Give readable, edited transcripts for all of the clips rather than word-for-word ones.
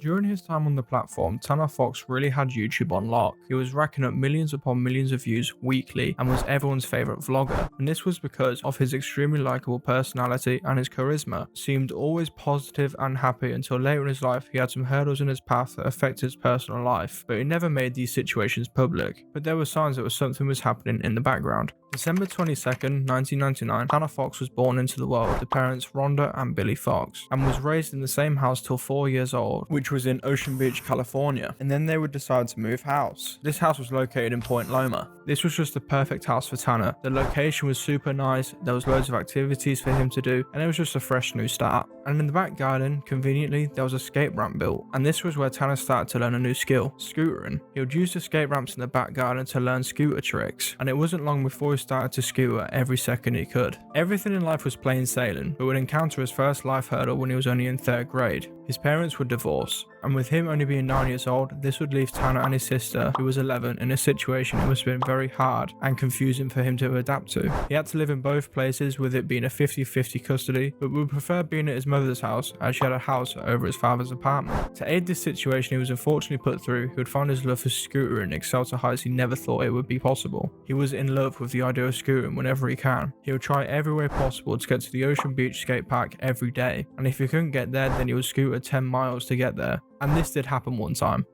During his time on the platform, Tanner Fox really had YouTube on lock. He was racking up millions upon millions of views weekly and was everyone's favourite vlogger, and this was because of his extremely likeable personality and his charisma. Seemed always positive and happy until later in his life he had some hurdles in his path that affected his personal life, but he never made these situations public. But there were signs that something was happening in the background. December 22nd, 1999, Tanner Fox was born into the world to parents Rhonda and Billy Fox, and was raised in the same house till 4 years old, which was in Ocean Beach, California, and then they would decide to move house. This house was located in Point Loma. This was just the perfect house for Tanner. The location was super nice, there was loads of activities for him to do, and it was just a fresh new start. And in the back garden, conveniently, there was a skate ramp built, and this was where Tanner started to learn a new skill, scootering. He would use the skate ramps in the back garden to learn scooter tricks, and it wasn't long before he started to scooter every second he could. Everything in life was plain sailing, but would encounter his first life hurdle when he was only in 3rd grade. His parents would divorce, and with him only being 9 years old, this would leave Tanner and his sister, who was 11, in a situation it must have been very hard and confusing for him to adapt to. He had to live in both places, with it being a 50-50 custody, but would prefer being at his mother's house as she had a house over his father's apartment. To aid this situation he was unfortunately put through, he would find his love for scootering and excel to heights he never thought it would be possible. He was in love with the idea of scootering whenever he can. He would try every way possible to get to the Ocean Beach skate park every day, and if he couldn't get there, then he would scooter 10 miles to get there. And this did happen one time.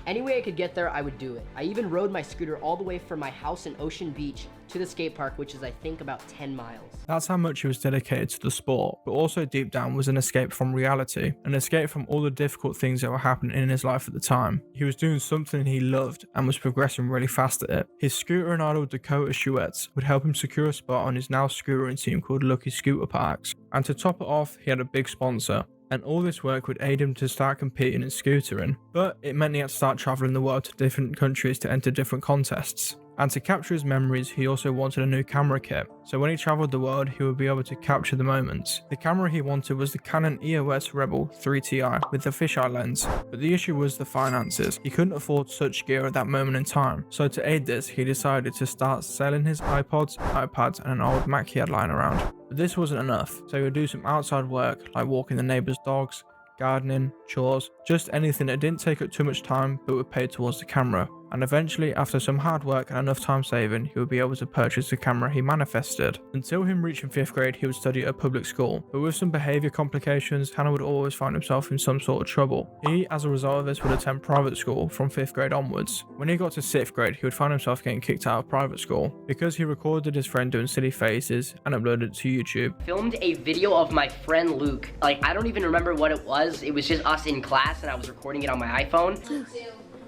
Any way I could get there, I would do it. I even rode my scooter all the way from my house in Ocean Beach to the skate park, which is I think about 10 miles. That's how much he was dedicated to the sport, but also deep down was an escape from reality, an escape from all the difficult things that were happening in his life at the time. He was doing something he loved and was progressing really fast at it. His scooter idol Dakota Schuetz would help him secure a spot on his now scootering team called Lucky Scooter Parks. And to top it off, he had a big sponsor, and all this work would aid him to start competing in scootering, but it meant he had to start travelling the world to different countries to enter different contests. And to capture his memories, he also wanted a new camera kit, so when he travelled the world he would be able to capture the moments. The camera he wanted was the Canon EOS Rebel 3TI with the fisheye lens, but the issue was the finances. He couldn't afford such gear at that moment in time, so to aid this he decided to start selling his iPods, iPads and an old Mac he had lying around. But this wasn't enough, so he would do some outside work like walking the neighbours' dogs, gardening, chores, just anything that didn't take up too much time but would pay towards the camera. And eventually, after some hard work and enough time saving, he would be able to purchase the camera he manifested. Until him reaching 5th grade, he would study at a public school, but with some behaviour complications, Tanner would always find himself in some sort of trouble. He, as a result of this, would attend private school from 5th grade onwards. When he got to 6th grade, he would find himself getting kicked out of private school because he recorded his friend doing silly faces and uploaded it to YouTube. Filmed a video of my friend Luke. Like, I don't even remember what it was. It was just us in class and I was recording it on my iPhone.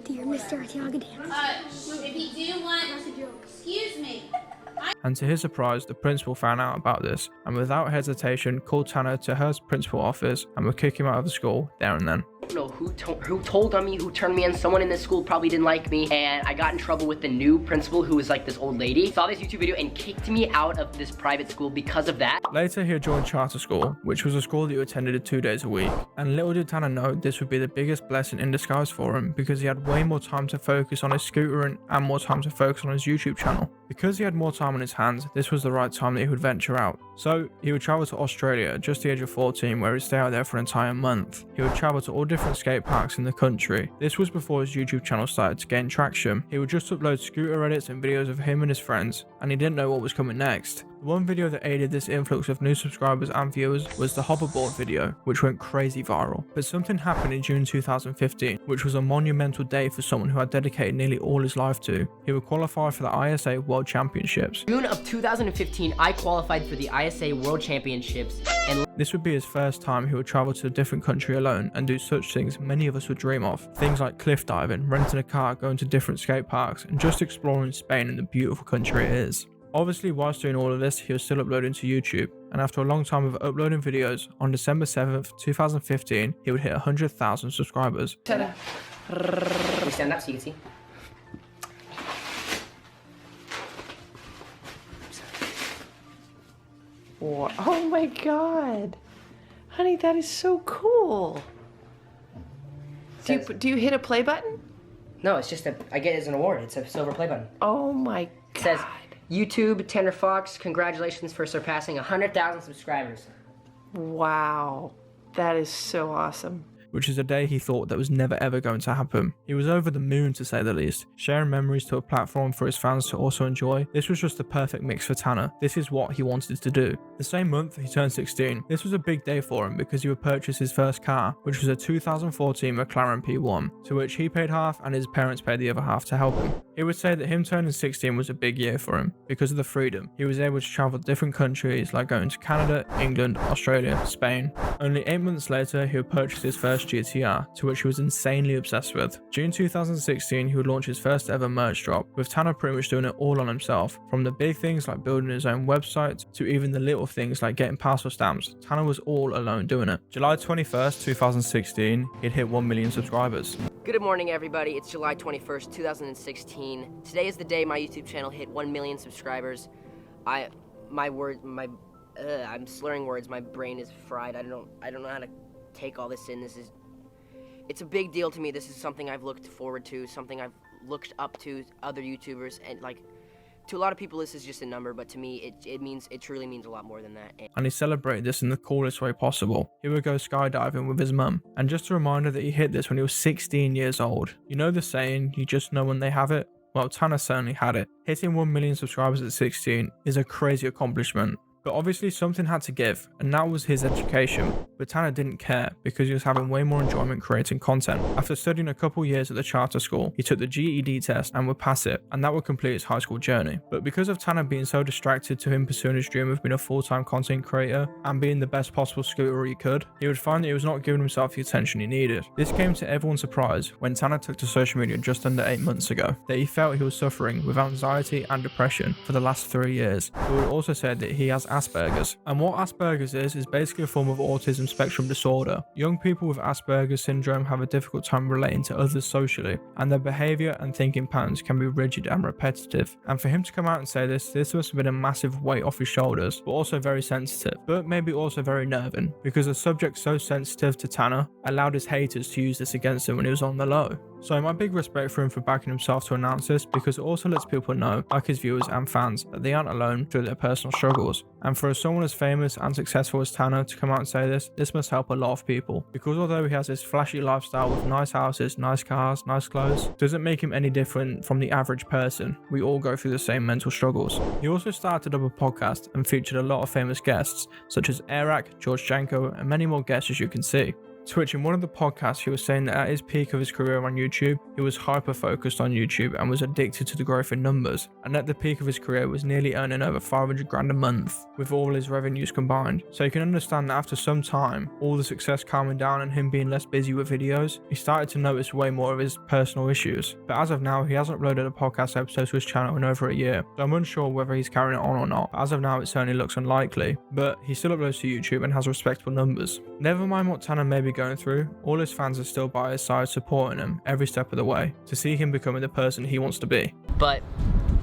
Dear Mr. Arteaga dance. If you do want, excuse me. And to his surprise, the principal found out about this and without hesitation called Tanner to her principal office and would kick him out of the school there and then. I don't know who told on me, who turned me in. Someone in this school probably didn't like me, and I got in trouble with the new principal, who was like this old lady. Saw this YouTube video and kicked me out of this private school because of that. Later he joined charter school, which was a school that you attended 2 days a week. And little did Tanner know this would be the biggest blessing in disguise for him, because he had way more time to focus on his scootering and more time to focus on his YouTube channel. Because he had more time on his hands, this was the right time that he would venture out. So he would travel to Australia at just the age of 14, where he'd stay out there for an entire month. He would travel to all different skate parks in the country. This was before his YouTube channel started to gain traction. He would just upload scooter edits and videos of him and his friends, and he didn't know what was coming next. The one video that aided this influx of new subscribers and viewers was the hoverboard video, which went crazy viral. But something happened in June 2015, which was a monumental day for someone who had dedicated nearly all his life to. He would qualify for the ISA World Championships. June of 2015, I qualified for the ISA World Championships, and this would be his first time he would travel to a different country alone and do such things many of us would dream of. Things like cliff diving, renting a car, going to different skate parks, and just exploring Spain and the beautiful country it is. Obviously, whilst doing all of this, he was still uploading to YouTube, and after a long time of uploading videos, on December 7th, 2015, he would hit 100,000 subscribers. stand up so you can see. Oh my god. Honey, that is so cool. Do you hit a play button? No, it's just I get it as an award. It's a silver play button. Oh my god. It says, YouTube, Tanner Fox, congratulations for surpassing 100,000 subscribers. Wow. That is so awesome. which is a day he thought that was never ever going to happen. He was over the moon, to say the least, sharing memories to a platform for his fans to also enjoy. This was just the perfect mix for Tanner. This is what he wanted to do. The same month he turned 16. This was a big day for him because he would purchase his first car, which was a 2014 McLaren P1, to which he paid half and his parents paid the other half to help him. He would say that him turning 16 was a big year for him because of the freedom. He was able to travel to different countries like going to Canada, England, Australia, Spain. Only 8 months later, he would purchase his first GTR, to which he was insanely obsessed with. June 2016, he would launch his first ever merch drop, with Tanner pretty much doing it all on himself. From the big things like building his own website, to even the little things like getting parcel stamps, Tanner was all alone doing it. July 21st, 2016, he'd hit 1 million subscribers. Good morning, everybody. It's July 21st, 2016. Today is the day my YouTube channel hit 1 million subscribers. I'm slurring words. My brain is fried. I don't know how to take all this in. It's a big deal to me. This is something I've looked forward to, something I've looked up to other YouTubers, and like, to a lot of people this is just a number, but to me it truly means a lot more than that. And he celebrated this in the coolest way possible. He would go skydiving with his mum. And just a reminder that he hit this when he was 16 years old. You know the saying, you just know when they have it? Well, Tanner certainly had it. Hitting 1 million subscribers at 16 is a crazy accomplishment. But obviously something had to give, and that was his education. But Tanner didn't care because he was having way more enjoyment creating content. After studying a couple years at the charter school, he took the GED test and would pass it, and that would complete his high school journey. But because of Tanner being so distracted to him pursuing his dream of being a full-time content creator and being the best possible scooter he could, he would find that he was not giving himself the attention he needed. This came to everyone's surprise when Tanner took to social media just under 8 months ago, that he felt he was suffering with anxiety and depression for the last 3 years. He would also say that he has Asperger's. And what Asperger's is basically a form of autism spectrum disorder. Young people with Asperger's syndrome have a difficult time relating to others socially, and their behavior and thinking patterns can be rigid and repetitive. And for him to come out and say this must have been a massive weight off his shoulders, but also very sensitive, but maybe also very nerving, because a subject so sensitive to Tanner allowed his haters to use this against him when he was on the low. So my big respect for him for backing himself to announce this, because it also lets people know, like his viewers and fans, that they aren't alone through their personal struggles. And for someone as famous and successful as Tanner to come out and say this must help a lot of people. Because although he has this flashy lifestyle with nice houses, nice cars, nice clothes, doesn't make him any different from the average person. We all go through the same mental struggles. He also started up a podcast and featured a lot of famous guests, such as Arak, George Janko, and many more guests, as you can see. Twitch, in one of the podcasts, he was saying that at his peak of his career on YouTube, he was hyper-focused on YouTube and was addicted to the growth in numbers, and at the peak of his career was nearly earning over 500 grand a month with all his revenues combined. So you can understand that after some time, all the success calming down and him being less busy with videos, he started to notice way more of his personal issues. But as of now, he hasn't uploaded a podcast episode to his channel in over a year, so I'm unsure whether he's carrying it on or not. But as of now, it certainly looks unlikely, but he still uploads to YouTube and has respectable numbers. Never mind what Tanner may be going through, all his fans are still by his side supporting him every step of the way to see him becoming the person he wants to be. But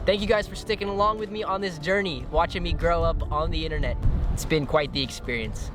thank you guys for sticking along with me on this journey, watching me grow up on the internet. It's been quite the experience.